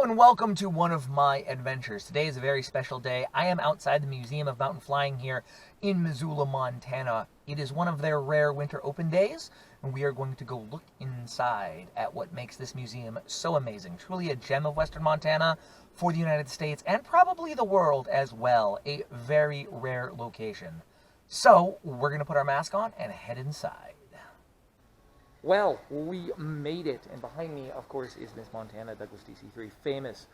Hello and welcome to one of my adventures. Today is a very special day. I am outside the Museum of Mountain Flying here in Missoula, Montana. It is one of their rare winter open days, and we are going to go look inside at what makes this museum so amazing. Truly a gem of Western Montana for the United States and probably the world as well. A very rare location. So we're going to put our mask on and head inside. Well, we made it, and behind me, of course, is Miss Montana Douglas DC-3, famous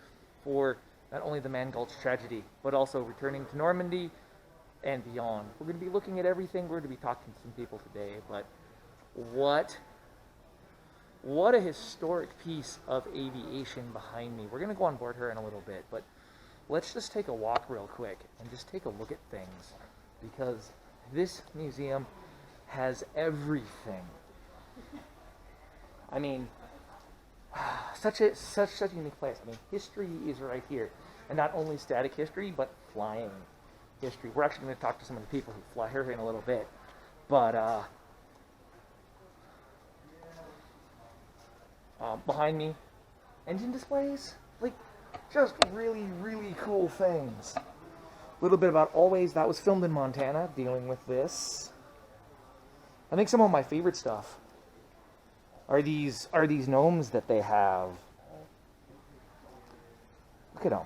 for not only the Mann Gulch tragedy, but also returning to Normandy and beyond. We're going to be looking at everything. We're going to be talking to some people today, but what a historic piece of aviation behind me. We're going to go on board her in a little bit, but let's just take a walk real quick and just take a look at things, because this museum has everything. I mean, such a unique place. I mean, history is right here, and not only static history, but flying history. We're actually going to talk to some of the people who fly here in a little bit, but behind me, engine displays, like just really cool things. A little bit about Always. That was filmed in Montana, dealing with this. I think some of my favorite stuff are these gnomes that they have. Look at them.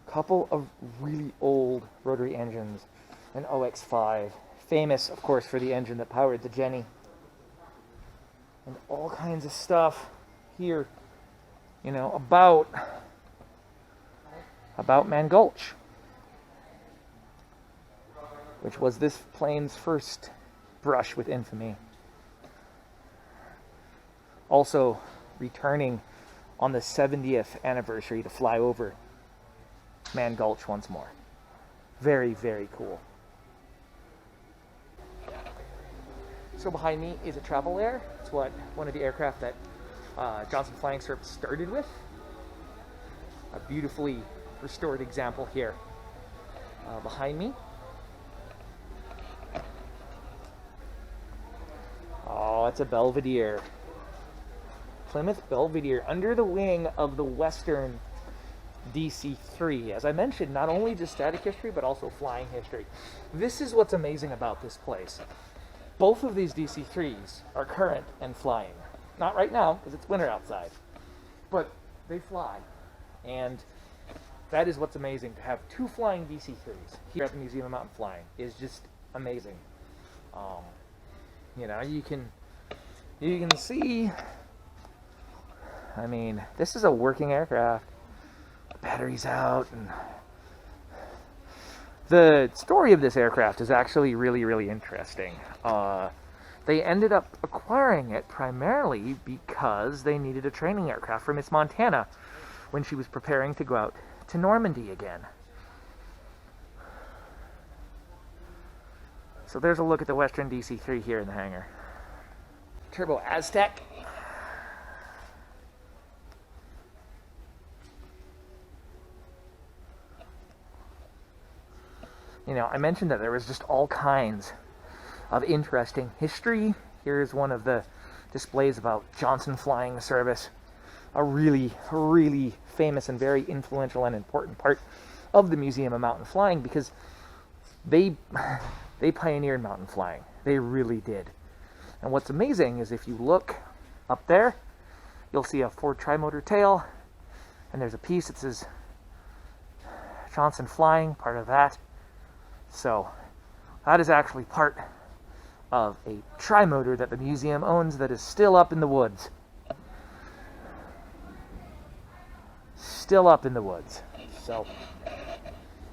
Couple of really old rotary engines. An OX5. Famous, of course, for the engine that powered the Jenny. And all kinds of stuff here, you know, about Mann Gulch, which was this plane's first brush with infamy. Also returning on the 70th anniversary to fly over Mann Gulch once more. Very cool. So behind me is a Travel Air. It's one of the aircraft that Johnson Flying Service started with. A beautifully restored example here. Behind me. Oh, it's a Belvedere. Plymouth Belvedere, under the wing of the Western DC-3. As I mentioned, not only just static history, but also flying history. This is what's amazing about this place. Both of these DC-3s are current and flying. Not right now, because it's winter outside. But they fly. And that is what's amazing. To have two flying DC-3s here at the Museum of Mountain Flying is just amazing. You know, you can see, I mean, this is a working aircraft. The battery's out, and the story of this aircraft is actually really interesting. They ended up acquiring it primarily because they needed a training aircraft for Miss Montana when she was preparing to go out to Normandy again. So there's a look at the Western DC-3 here in the hangar. Turbo Aztec. You know, I mentioned that there was just all kinds of interesting history. Here's one of the displays about Johnson Flying Service, a really famous and very influential and important part of the Museum of Mountain Flying, because they pioneered mountain flying. They really did. And what's amazing is if you look up there, you'll see a Ford tri-motor tail, and there's a piece that says Johnson Flying, part of that. So that is actually part of a tri-motor that the museum owns that is still up in the woods. Still up in the woods. So,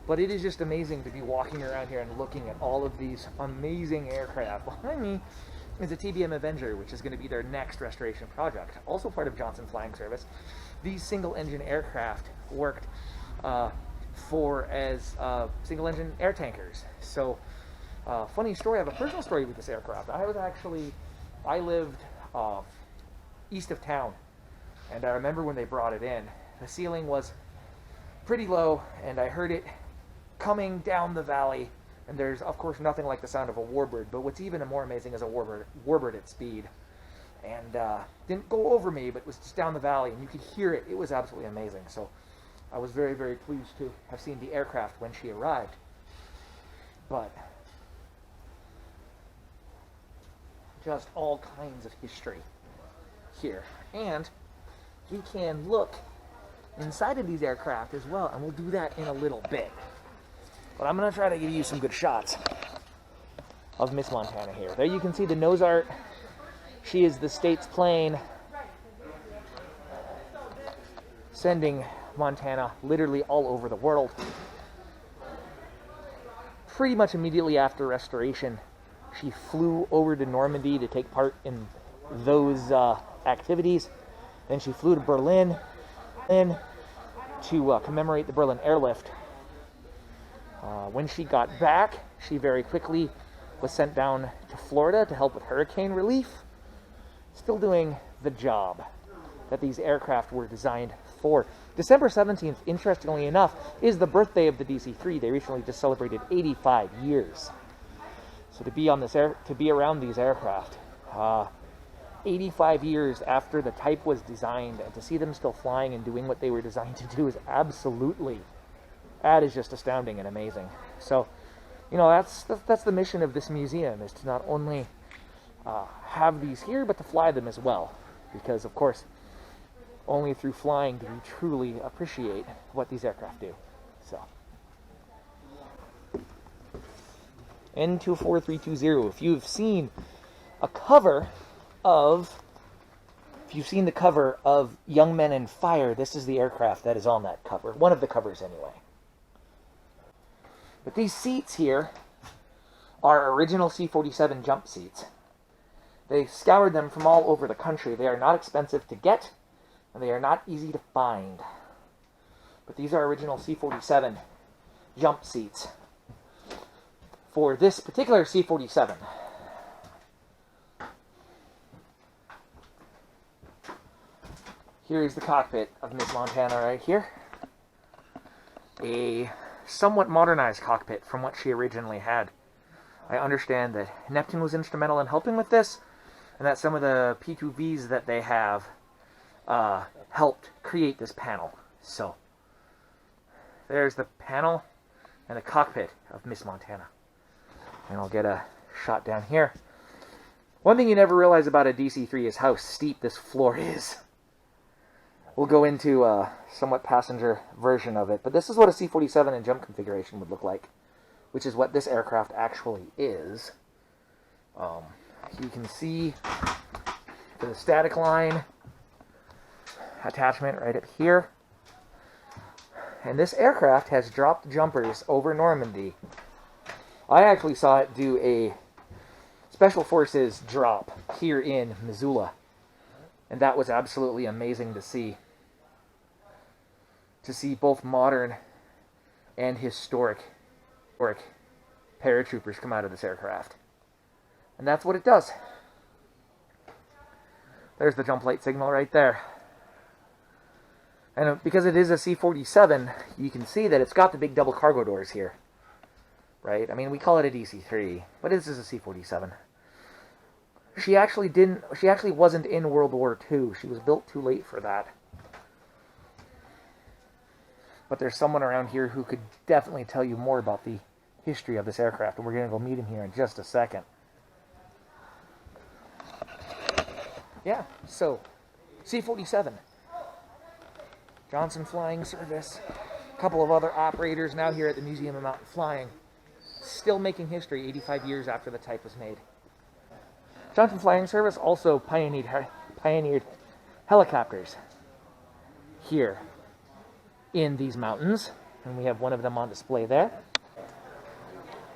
but it is just amazing to be walking around here and looking at all of these amazing aircraft. Behind me is a TBM Avenger, which is going to be their next restoration project. Also part of Johnson Flying Service. These single-engine aircraft worked as single-engine air tankers. So, funny story, I have a personal story with this aircraft. I lived east of town, and I remember when they brought it in, the ceiling was pretty low, and I heard it coming down the valley, and there's, of course, nothing like the sound of a warbird, but what's even more amazing is a warbird at speed. and didn't go over me, but was just down the valley, and you could hear it. It was absolutely amazing. So I was very, very pleased to have seen the aircraft when she arrived. But just all kinds of history here. And we can look inside of these aircraft as well, and we'll do that in a little bit. But I'm going to try to give you some good shots of Miss Montana here. There you can see the nose art. She is the state's plane, sending Montana literally all over the world. Pretty much immediately after restoration, she flew over to Normandy to take part in those activities. Then she flew to Berlin to commemorate the Berlin airlift. When she got back, she very quickly was sent down to Florida to help with hurricane relief, still doing the job that these aircraft were designed for. December 17th, interestingly enough, is the birthday of the DC-3. They recently just celebrated 85 years. So to be on this to be around these aircraft, 85 years after the type was designed, and to see them still flying and doing what they were designed to do is absolutely, that is just astounding and amazing. So, you know, that's the mission of this museum, is to not only have these here, but to fly them as well. Because, of course, only through flying do we truly appreciate what these aircraft do. So, N24320, if you've seen the cover of Young Men in Fire, this is the aircraft that is on that cover. One of the covers, anyway. But these seats here are original C-47 jump seats. They scoured them from all over the country. They are not expensive to get, and they are not easy to find. But these are original C-47 jump seats for this particular C-47. Here is the cockpit of Miss Montana right here. A somewhat modernized cockpit from what she originally had. I understand that Neptune was instrumental in helping with this, and that some of the P2Vs that they have helped create this panel. So, there's the panel and the cockpit of Miss Montana. And I'll get a shot down here. One thing you never realize about a DC-3 is how steep this floor is. We'll go into a somewhat passenger version of it, but this is what a C-47 in jump configuration would look like, which is what this aircraft actually is. You can see the static line attachment right up here. And this aircraft has dropped jumpers over Normandy. I actually saw it do a Special Forces drop here in Missoula, and that was absolutely amazing to see. To see both modern and historic paratroopers come out of this aircraft. And that's what it does. There's the jump light signal right there. And because it is a C-47, you can see that it's got the big double cargo doors here. Right? I mean, we call it a DC-3, but this is a C-47. She actually wasn't in World War II. She was built too late for that. But there's someone around here who could definitely tell you more about the history of this aircraft, and we're going to go meet him here in just a second. Yeah, so, C-47. Johnson Flying Service. A couple of other operators now here at the Museum of Mountain Flying. Still making history 85 years after the type was made. Johnson Flying Service also pioneered helicopters here in these mountains, and we have one of them on display there.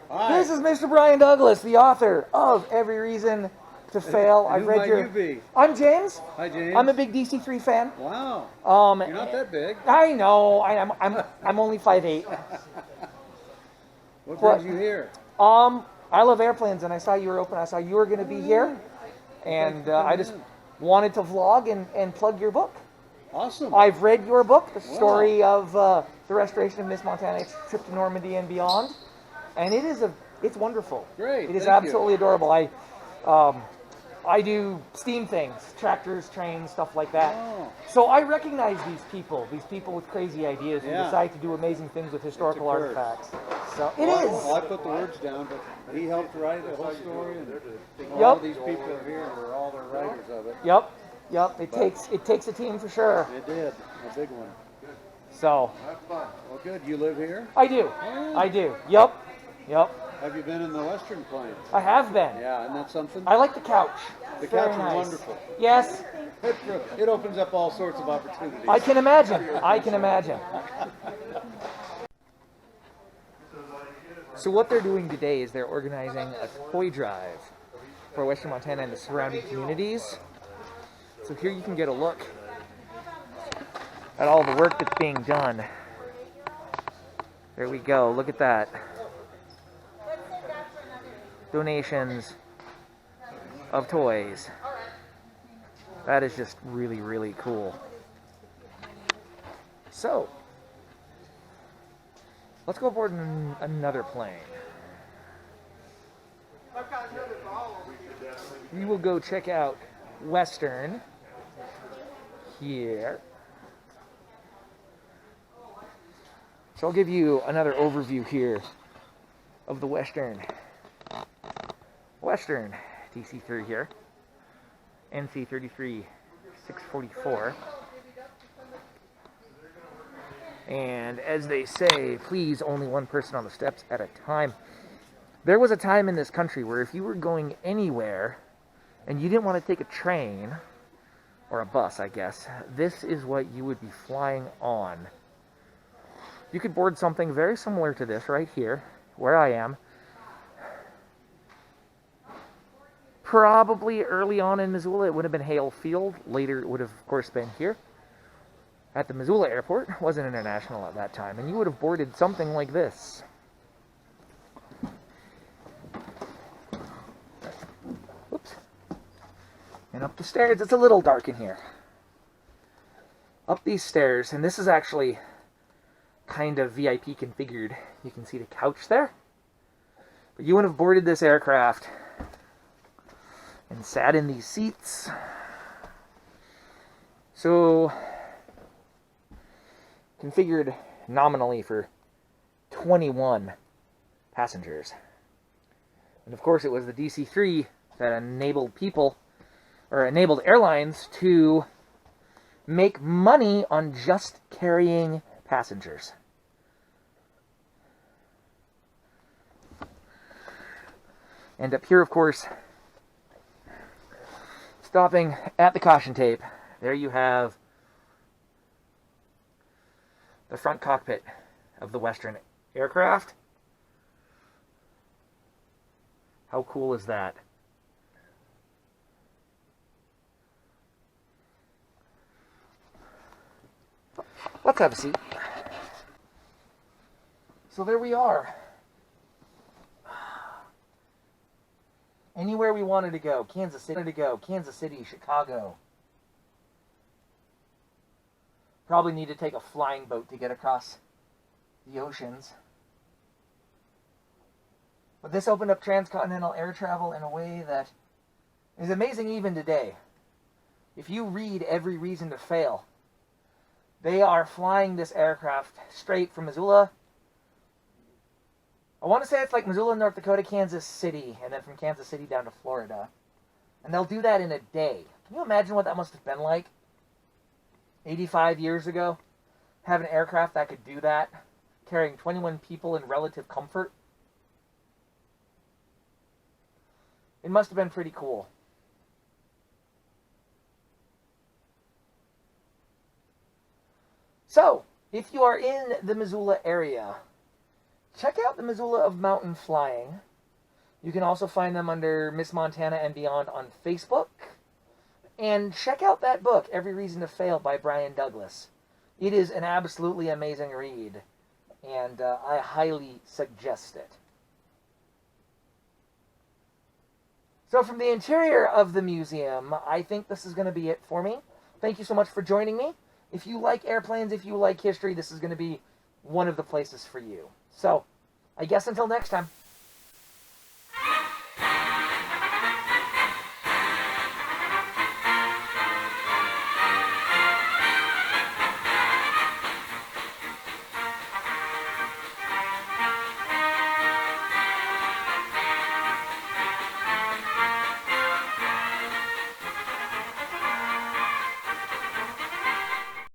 Hi. This is Mr. Brian Douglas, the author of Every Reason to Fail. Who I've read might your... you be? I'm James. Hi, James. I'm a big DC-3 fan. Wow. You're not that big. I know. I'm only 5'8". What brings you here? I love airplanes, and I saw you were open. I saw you were going to be here, and I just wanted to vlog and plug your book. Awesome. I've read your book, The Story of the Restoration of Miss Montana's Trip to Normandy and Beyond, and it's wonderful. Great. It is Thank absolutely you. adorable. I do steam things, tractors, trains, stuff like that. Oh. So I recognize these people with crazy ideas who Yeah. decide to do amazing things with historical It's a curse. artifacts. So it Well, is. well, I put the words down, but he helped write the whole story, and all Yep. of these people here were all the writers of it. Yep. It takes a team for sure. It did, a big one. So Well, good. You live here? I do. Oh. I do. Yep. Have you been in the Western Plains? I have been. Yeah, isn't that something? I like the couch. The Very couch is nice. wonderful. Yes, It opens up all sorts of opportunities. I can imagine. So what they're doing today is they're organizing a toy drive for Western Montana and the surrounding communities. So here you can get a look at all the work that's being done. There we go. Look at that. Donations of toys. That is just really, really cool. So, let's go aboard another plane. We will go check out Western here. So I'll give you another overview here of the Western DC-3 here. NC-33 644. And as they say, please only one person on the steps at a time. There was a time in this country where if you were going anywhere and you didn't want to take a train, or a bus, I guess, this is what you would be flying on. You could board something very similar to this right here, where I am. Probably early on in Missoula, it would have been Hale Field. Later, it would have, of course, been here at the Missoula Airport. It wasn't international at that time. And you would have boarded something like this. Whoops. And up the stairs. It's a little dark in here. Up these stairs, and this is actually kind of VIP configured. You can see the couch there. But you would have boarded this aircraft and sat in these seats. So, configured nominally for 21 passengers. And of course it was the DC-3 that enabled people, or enabled airlines to make money on just carrying passengers. And up here, of course, stopping at the caution tape, there you have the front cockpit of the Western aircraft. How cool is that? Let's have a seat. So there we are. Anywhere we wanted to go. Kansas City, Chicago. Probably need to take a flying boat to get across the oceans. But this opened up transcontinental air travel in a way that is amazing even today. If you read Every Reason to Fail, they are flying this aircraft straight from Missoula. I want to say it's like Missoula, North Dakota, Kansas City, and then from Kansas City down to Florida. And they'll do that in a day. Can you imagine what that must have been like 85 years ago? Have an aircraft that could do that, carrying 21 people in relative comfort. It must have been pretty cool. So, if you are in the Missoula area, check out the Missoula of Mountain Flying. You can also find them under Miss Montana and Beyond on Facebook. And check out that book, Every Reason to Fail by Brian Douglas. It is an absolutely amazing read, and I highly suggest it. So from the interior of the museum, I think this is going to be it for me. Thank you so much for joining me. If you like airplanes, if you like history, this is going to be one of the places for you. So, I guess until next time.